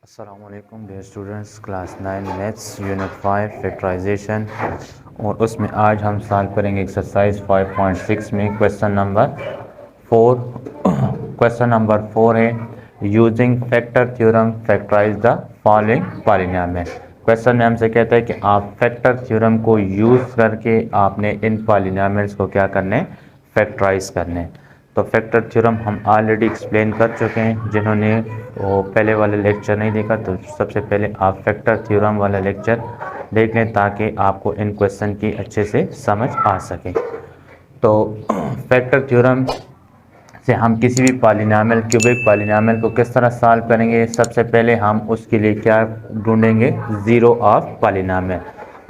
अस्सलामुअलैकुम dear students, class 9 maths unit 5 factorisation. और उसमें आज हम सॉल्व करेंगे एक्सरसाइज 5.6 में क्वेश्चन नंबर 4। क्वेश्चन नंबर 4 है using factor theorem factorise the following polynomial. Question में हमसे कहता है कि आप फैक्टर थ्योरम को यूज़ करके आपने इन पॉलिनोमियल्स को क्या करना है, फैक्टराइज करना है। तो फैक्टर थ्योरम हम ऑलरेडी एक्सप्लेन कर चुके हैं। जिन्होंने वो पहले वाला लेक्चर नहीं देखा तो सबसे पहले आप फैक्टर थ्योरम वाला लेक्चर देख लें ताकि आपको इन क्वेश्चन की अच्छे से समझ आ सके। तो फैक्टर थ्योरम से हम किसी भी पॉलिनोमियल क्यूबिक पॉलिनोमियल को किस तरह सॉल्व करेंगे, सबसे पहले हम उसके लिए क्या ढूंढेंगे, ज़ीरो ऑफ पॉलिनोमियल।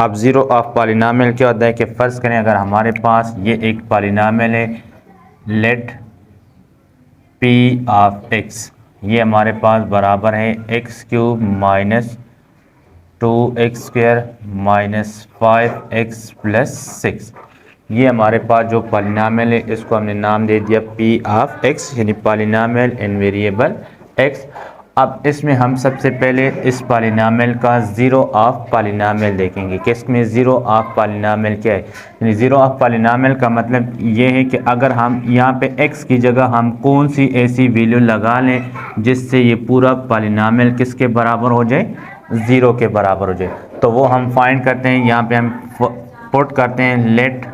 अब ज़ीरो ऑफ पॉलिनोमियल क्या होता है कि फ़र्ज़ करें अगर हमारे पास ये एक पॉलिनोमियल है, लेट पी ऑफ एक्स, ये हमारे पास बराबर है x cube minus 2x² minus 5x plus 6। ये हमारे पास जो पॉलिनोमियल है इसको हमने नाम दे दिया पी ऑफ एक्स, यानी पॉलिनोमियल इन वेरिएबल एक्स। अब इसमें हम सबसे पहले इस पॉलिनोमियल का ज़ीरो ऑफ पॉलिनोमियल देखेंगे कि इसमें ज़ीरो ऑफ पॉलिनोमियल क्या है। यानी ज़ीरो ऑफ पॉलिनोमियल का मतलब ये है कि अगर हम यहाँ पे x की जगह हम कौन सी ऐसी वैल्यू लगा लें जिससे ये पूरा पॉलिनोमियल किसके बराबर हो जाए, ज़ीरो के बराबर हो जाए, तो वो हम फाइंड करते हैं। यहाँ पे हम पुट करते हैं लेट,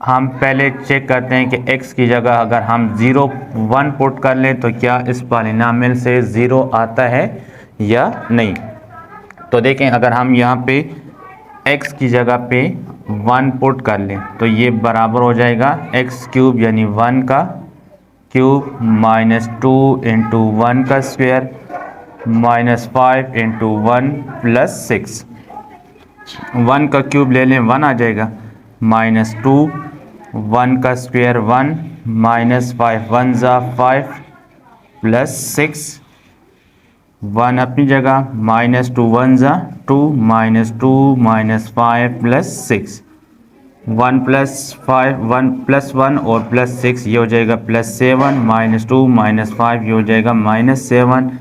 हम पहले चेक करते हैं कि x की जगह अगर हम 0 1 पुट कर लें तो क्या इस पॉलिनोमियल से 0 आता है या नहीं। तो देखें अगर हम यहाँ पे x की जगह पे 1 पुट कर लें तो ये बराबर हो जाएगा x क्यूब यानी 1 का क्यूब माइनस 2 इंटू 1 का स्क्वायर माइनस 5 इंटू 1 प्लस 6। 1 का क्यूब ले लें 1 आ जाएगा, माइनस 2 1 का स्क्वायर 1 माइनस 5 1 ज़ा 5 प्लस 6 1 अपनी जगह माइनस 2 1 ज़ा 2 minus 2 minus 5 plus 6 1 plus 5 1 plus 1 और प्लस 6 ये हो जाएगा प्लस 7 माइनस 2 माइनस 5 ये हो जाएगा माइनस 7।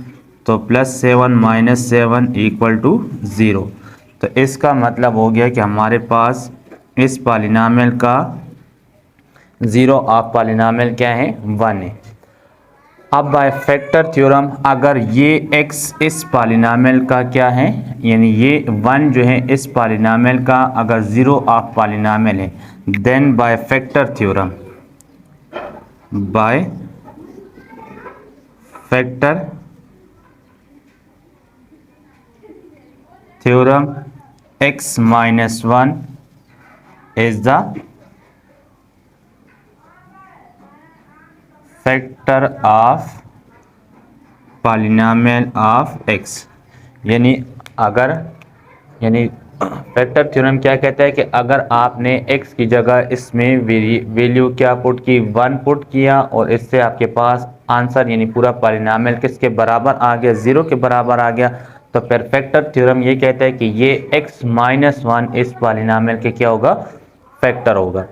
तो प्लस 7 माइनस 7 इक्वल टू 0। तो इसका मतलब हो गया कि हमारे पास इस पॉलिनोमियल का ज़ीरो ऑफ पॉलिनोमियल क्या है, 1 है। अब बाय फैक्टर थ्योरम अगर ये x इस पॉलिनोमियल का क्या है, यानी ये 1 जो है इस पॉलिनोमियल का अगर ज़ीरो ऑफ पॉलिनोमियल है, then by factor theorem, by factor theorem x minus 1 is the factor of polynomial of x। यानी फैक्टर थ्योरम क्या कहता है कि अगर आपने x की जगह इसमें वैल्यू क्या पुट की, 1 पुट किया और इससे आपके पास आंसर यानी पूरा पॉलिनोमियल किसके बराबर आ गया, 0 के बराबर आ गया, तो फिर फैक्टर थ्योरम ये कहता है कि ये x माइनस 1 इस पॉलिनोमियल के क्या होगा, फैक्टर होगा।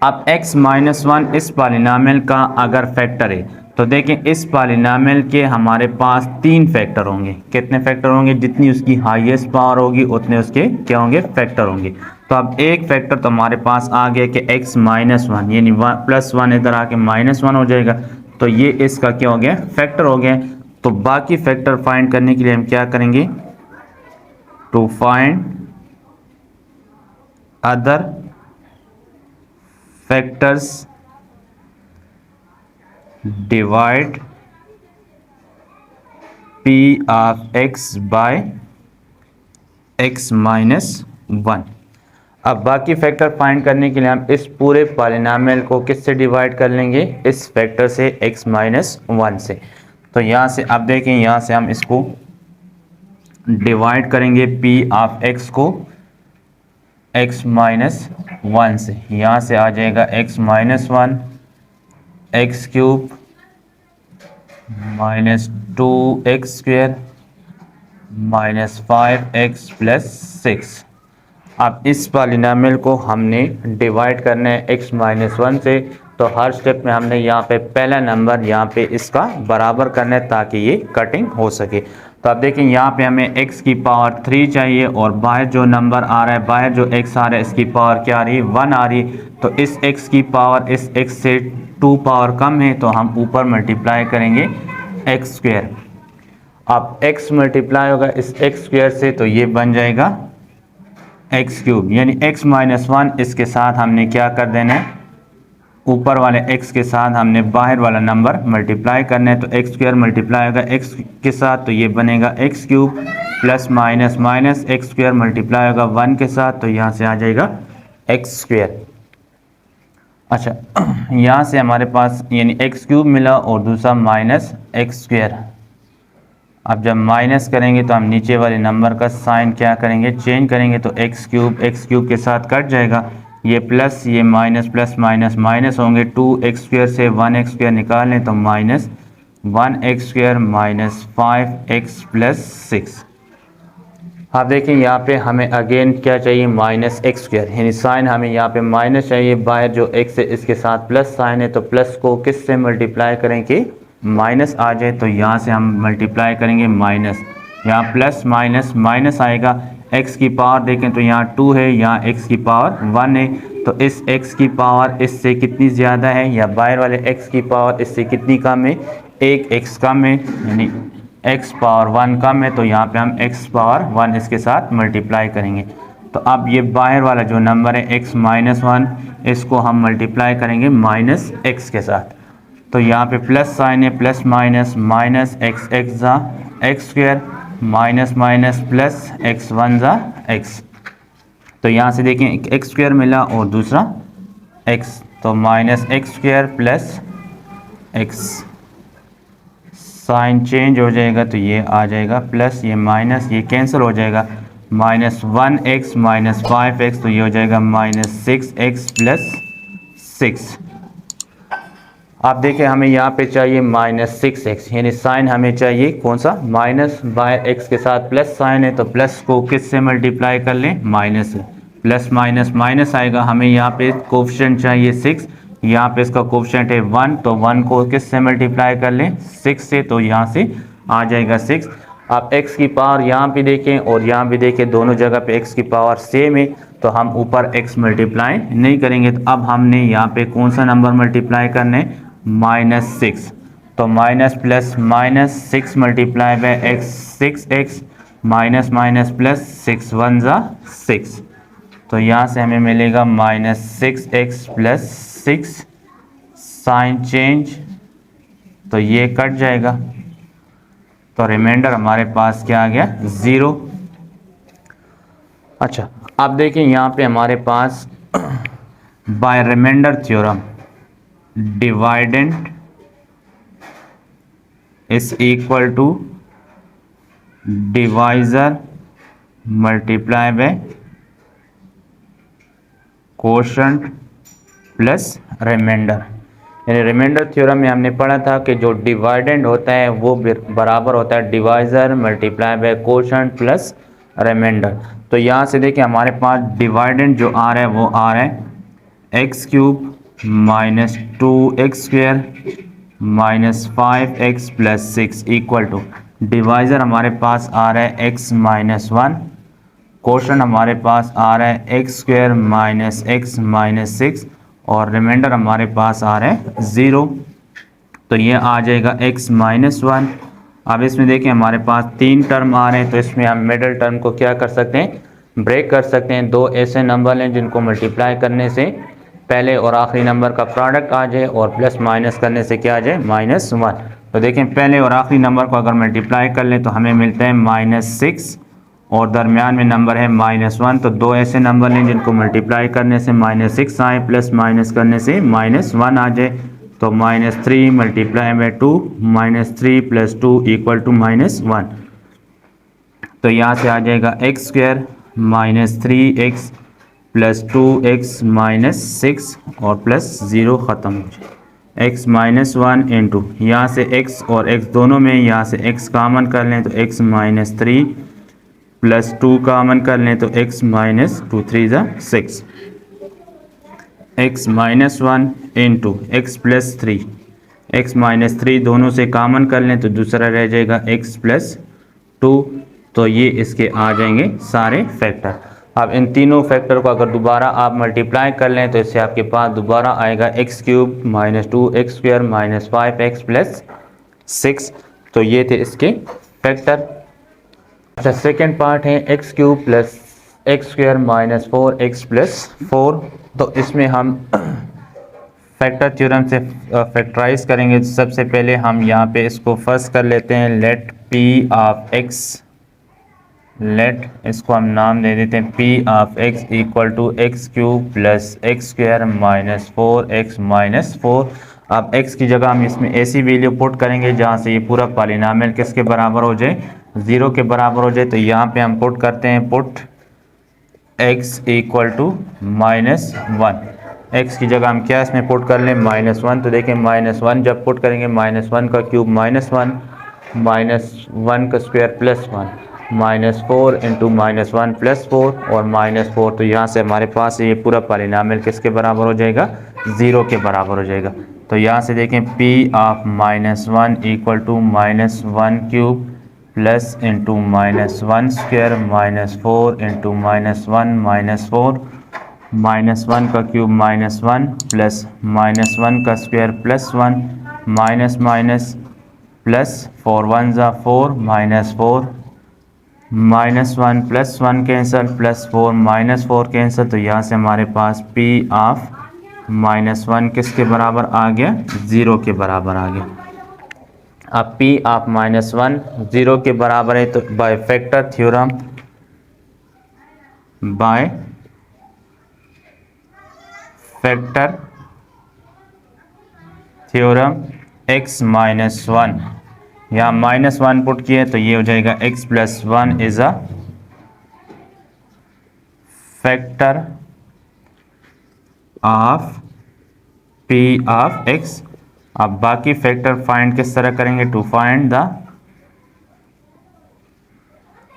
अब x माइनस 1 इस पॉलिनोमियल का अगर फैक्टर है तो देखें इस पॉलिनोमियल के हमारे पास 3 फैक्टर होंगे। कितने फैक्टर होंगे, जितनी उसकी हाईएस्ट पावर होगी उतने उसके क्या होंगे, फैक्टर होंगे। तो अब एक फैक्टर तो हमारे पास आ गया कि x माइनस 1 यानी प्लस 1 इधर आके माइनस 1 हो जाएगा, तो ये इसका क्या हो गया, फैक्टर हो गया। तो बाकी फैक्टर फाइंड करने के लिए हम क्या करेंगे, to find other factors divide p of x by x minus 1। अब बाकी फैक्टर फाइंड करने के लिए हम इस पूरे पॉलिनोमियल को किससे डिवाइड कर लेंगे, इस फैक्टर से x माइनस 1 से। तो यहाँ से अब देखें, यहाँ से हम इसको डिवाइड करेंगे p ऑफ x को x माइनस 1 से, यहाँ से आ जाएगा x minus 1 x cube minus 2x square minus 5x plus 6। अब इस पॉलिनोमियल को हमने डिवाइड करना है x माइनस 1 से, तो हर स्टेप में हमने यहाँ पे पहला नंबर यहाँ पे इसका बराबर करना है ताकि ये कटिंग हो सके। तो अब देखें यहाँ पे हमें x की पावर 3 चाहिए और बाहर जो नंबर आ रहा है, बाहर जो x आ रहा है, इसकी पावर क्या आ रही है, 1 आ रही है। तो इस x की पावर इस x से 2 पावर कम है, तो हम ऊपर मल्टीप्लाई करेंगे x स्क्वायर। अब x मल्टीप्लाई होगा इस x स्क्वायर से, तो ये बन जाएगा x क्यूब, यानी x माइनस 1 इसके साथ हमने क्या कर देना है, ऊपर वाले x के साथ हमने बाहर वाला नंबर मल्टीप्लाई करना है। तो x स्क्वायर मल्टीप्लाई होगा x के साथ, तो ये बनेगा x cube plus minus minus x square multiply होगा 1 के साथ, तो यहाँ से आ जाएगा x स्क्वायर। अच्छा, यहाँ से हमारे पास यानी x क्यूब मिला और दूसरा माइनस x स्क्वायर। अब जब माइनस करेंगे तो हम नीचे वाले नंबर का साइन क्या करेंगे, चेंज करेंगे। तो x क्यूब के साथ कट जाएगा, ये प्लस ये माइनस, प्लस माइनस माइनस होंगे। 2x स्क्वायर से 1x स्क्वायर निकाल लें तो minus 1x square minus 5x plus 6। आप देखें यहाँ पे हमें अगेन क्या चाहिए, माइनस x स्क्वायर, यानी साइन हमें यहाँ पे माइनस चाहिए। बाहर जो x है इसके साथ प्लस साइन है, तो प्लस को किस से मल्टीप्लाई करें कि माइनस आ जाए। तो यहाँ से हम मल्टीप्लाई करेंगे माइनस, यहाँ प्लस माइनस माइनस आएगा। x की पावर देखें तो यहाँ 2 है, यहाँ x की पावर 1 है। तो इस x की पावर इससे कितनी ज़्यादा है, या बाहर वाले x की पावर इससे कितनी कम है, एक x कम है, यानी x पावर 1 कम है। तो यहाँ पे हम x पावर 1 इसके साथ मल्टीप्लाई करेंगे। तो अब ये बाहर वाला जो नंबर है x माइनस 1, इसको हम मल्टीप्लाई करेंगे माइनस x के साथ। तो यहाँ पे प्लस साइन है, प्लस माइनस माइनस x ज़ा x square minus minus plus x1 ज़ा x। तो यहाँ से देखें एक x स्क्वायर मिला और दूसरा x, तो minus x square plus x, sign change हो जाएगा तो ये आ जाएगा प्लस, ये माइनस ये कैंसिल हो जाएगा, माइनस 1x माइनस 5x, तो ये हो जाएगा माइनस 6x प्लस 6। आप देखें हमें यहाँ पे चाहिए माइनस 6x, यानी साइन हमें चाहिए कौन सा, माइनस, बाय x के साथ प्लस साइन है, तो प्लस को किस से मल्टीप्लाई कर लें, माइनस से। प्लस माइनस माइनस आएगा, हमें यहाँ पे कोफिशिएंट चाहिए 6, यहाँ पे इसका कोफिशिएंट है 1, तो 1 को किस से मल्टीप्लाई कर लें, 6 से, तो यहाँ से आ जाएगा 6। आप x की पावर यहाँ पे देखें और यहाँ भी देखें, दोनों जगह पे x की पावर सेम है, तो हम ऊपर x मल्टीप्लाई नहीं करेंगे। तो अब हमने यहाँ पे कौन सा नंबर मल्टीप्लाई करना है, माइनस 6। तो minus plus minus 6 multiply by x, 6x minus minus plus 6 1 ज़ा 6, तो यहाँ से हमें मिलेगा minus 6x plus 6, sign change, तो ये कट जाएगा, तो रिमाइंडर हमारे पास क्या आ गया, 0। अच्छा, अब देखें यहाँ पे हमारे पास by remainder theorem dividend is equal to divisor multiply by quotient plus remainder. यानी रिमाइंडर थ्योरम में हमने पढ़ा था कि जो डिवाइडेंड होता है वो बराबर होता है divisor multiply by quotient plus remainder. तो यहाँ से देखिए हमारे पास डिवाइडेंड जो आ रहा है वो आ रहा है x cube minus 2x square minus 5x plus 6 equal to, divisor हमारे पास आ रहा है x माइनस 1, कोशेंट हमारे पास आ रहा है x square minus x minus 6, और रिमाइंडर हमारे पास आ रहा है 0, तो ये आ जाएगा x माइनस 1। अब इसमें देखिए हमारे पास 3 टर्म आ रहे हैं, तो इसमें हम मिडिल टर्म को क्या कर सकते हैं, ब्रेक कर सकते हैं। 2 ऐसे नंबर हैं जिनको मल्टीप्लाई करने से पहले और आखिरी नंबर का प्रोडक्ट आ जाए और प्लस माइनस करने से क्या आ जाए, माइनस 1। तो देखें पहले और आखिरी नंबर को अगर मल्टीप्लाई कर लें तो हमें मिलता है माइनस 6 और दरमियान में नंबर है माइनस 1। तो 2 ऐसे नंबर हैं जिनको मल्टीप्लाई करने से माइनस 6 आए, प्लस माइनस करने से माइनस 1 आ जाए। तो minus 3 multiply by 2, minus 3 plus 2 equal to minus 1। तो यहाँ से आ जाएगा x square minus 3x plus 2x minus 6 और प्लस 0 ख़त्म हो जाए, x माइनस 1 इंटू यहाँ से x और x दोनों में यहाँ से x कॉमन कर लें तो x माइनस 3 प्लस 2 कॉमन कर लें तो x माइनस 2 3 ज़ा 6। X minus one into x plus three, x minus three दोनों से कॉमन कर लें तो दूसरा रह जाएगा एक्स प्लस टू। तो ये इसके आ जाएंगे सारे फैक्टर। अब इन तीनों फैक्टर को अगर दोबारा आप मल्टीप्लाई कर लें तो इससे आपके पास दोबारा आएगा x cube minus two x square minus five x plus six. तो ये थे इसके फैक्टर। अच्छा, सेकेंड पार्ट है x cube plus x square minus four x plus four. तो इसमें हम फैक्टर थ्योरम से फैक्टराइज करेंगे। सबसे पहले हम यहाँ पे इसको फर्स्ट कर लेते हैं, let P of x, let इसको हम नाम दे देते हैं P of x equal to x cube plus x square minus four x minus four. अब एक्स की जगह हम इसमें ऐसी वैल्यू पुट करेंगे जहाँ से ये पूरा पॉलिनोमियल किसके बराबर हो जाए, ज़ीरो के बराबर हो जाए। तो यहाँ पे हम पुट करते हैं, put x equal to minus one. X की जगह हम क्या इसमें पुट कर लें, माइनस वन। तो देखें माइनस वन जब पुट करेंगे, माइनस वन का क्यूब माइनस वन का square plus one, minus four into minus one plus four और माइनस फोर। तो यहाँ से हमारे पास ये पूरा पॉलिनोमियल किसके बराबर हो जाएगा, ज़ीरो के बराबर हो जाएगा। तो यहाँ से देखें P of minus one equal to minus one cube plus into minus one square minus four into minus one minus four, minus one का cube minus one plus minus one का square plus one minus minus plus four one ज़ा four minus four, minus one plus one cancel plus four minus four cancel. तो यहाँ से हमारे पास P of minus one किसके बराबर आ गया, ज़ीरो के बराबर आ गया। अब P of minus one zero के बराबर है तो by factor theorem, by factor theorem x minus one, यहाँ माइनस वन पुट किए तो ये हो जाएगा x plus one is a factor of p of x। अब बाकी फैक्टर फाइंड किस तरह करेंगे, to find the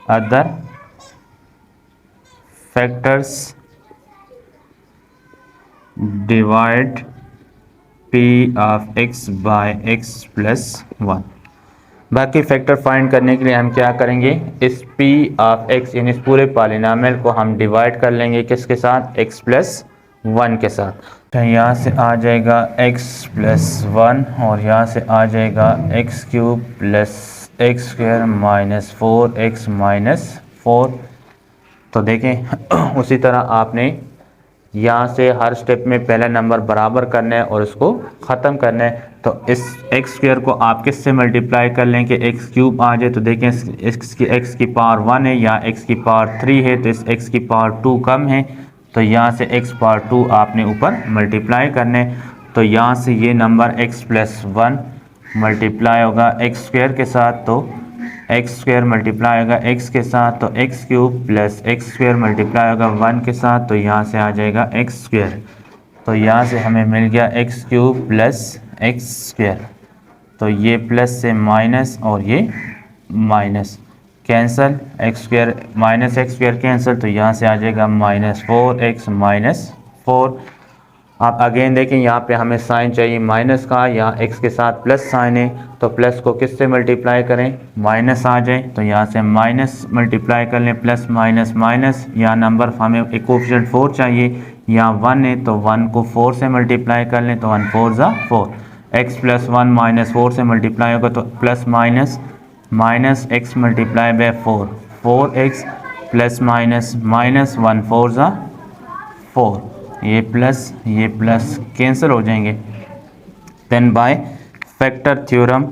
other factors divide p of x by x plus one. बाकी फैक्टर फाइंड करने के लिए हम क्या करेंगे, इस p ऑफ x यानी इस पूरे पॉलिनोमियल को हम डिवाइड कर लेंगे किसके साथ, x प्लस वन के साथ। तो यहाँ से आ जाएगा x प्लस वन और यहाँ से आ जाएगा x cube plus x square minus four x minus four. तो देखें उसी तरह आपने यहाँ से हर स्टेप में पहला नंबर बराबर करना है और उसको ख़त्म करना है। तो इस एक्स स्क्वायर को आप किस से मल्टीप्लाई कर लें कि एक्स क्यूब आ जाए। तो देखें एक्स की पावर वन है या एक्स की पावर थ्री है तो इस एक्स की पावर टू कम है तो यहाँ से एक्स पावर टू आपने ऊपर मल्टीप्लाई करने। तो यहाँ से ये number x plus one multiply होगा एक्स स्क्वायर के साथ, तो एक्स स्क्वायर मल्टीप्लाई होगा एक्स के साथ, तो x cube plus x square multiply होगा वन के साथ, तो यहाँ से आ जाएगा एक्स स्क्वायर। तो यहाँ से हमें मिल गया x cube plus x square. तो ये प्लस से माइनस और ये minus cancel, x square minus x square cancel. तो यहाँ से आ जाएगा minus four x minus four. आप अगेन देखें यहाँ पे हमें साइन चाहिए माइनस का, यहाँ x के साथ प्लस साइन है तो प्लस को किस से मल्टीप्लाई करें, माइनस आ जाए। तो यहाँ से माइनस मल्टीप्लाई कर लें, प्लस माइनस माइनस, यहाँ नंबर हमें एक कोफिशिएंट 4 चाहिए, यहाँ 1 है तो 1 को 4 से मल्टीप्लाई कर लें तो 1 4 ज़ा 4, x प्लस 1 माइनस 4 से मल्टीप्लाई होगा तो plus minus minus x multiply by 4, 4x plus minus minus 1 4 ज़ा 4, ये प्लस कैंसिल हो जाएंगे। Then by factor theorem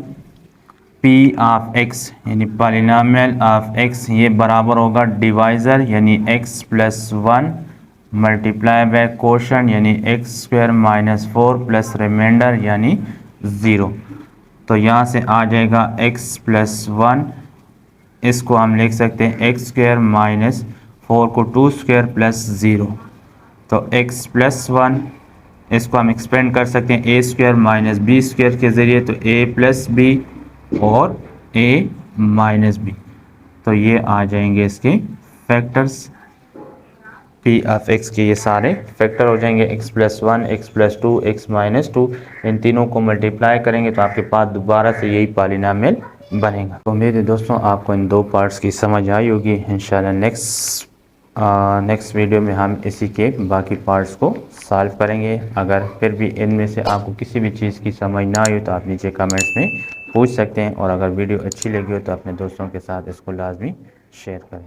p of x यानी पॉलिनोमियल ऑफ x ये बराबर होगा डिवाइज़र यानी x plus one multiply by quotient यानी X square minus four plus remainder यानी ज़ीरो। तो यहाँ से आ जाएगा x प्लस वन, इसको हम लिख सकते हैं एक्स स्क्वायर माइनस फोर को टू स्क्वायर प्लस ज़ीरो। तो x प्लस वन इसको हम एक्सपेंड कर सकते हैं ए स्क्वायर माइनस बी स्क्वायर के ज़रिए, तो a प्लस बी और a माइनस बी। तो ये आ जाएंगे इसके फैक्टर्स। पी ऑफ एक्स के ये सारे फैक्टर हो जाएंगे, x+1, x+2, x-2, इन तीनों को मल्टीप्लाई करेंगे तो आपके पास दोबारा से यही पॉलिनोमियल बनेगा। तो उम्मीद है दोस्तों आपको इन दो पार्ट्स की समझ आई होगी। इंशाल्लाह नेक्स्ट वीडियो में हम इसी के बाकी पार्ट्स को सॉल्व करेंगे। अगर फिर भी इनमें से आपको किसी भी चीज़ की समझ ना आई हो तो आप नीचे कमेंट्स में पूछ सकते हैं, और अगर वीडियो अच्छी लगी हो तो अपने दोस्तों के साथ इसको लाजमी शेयर करें।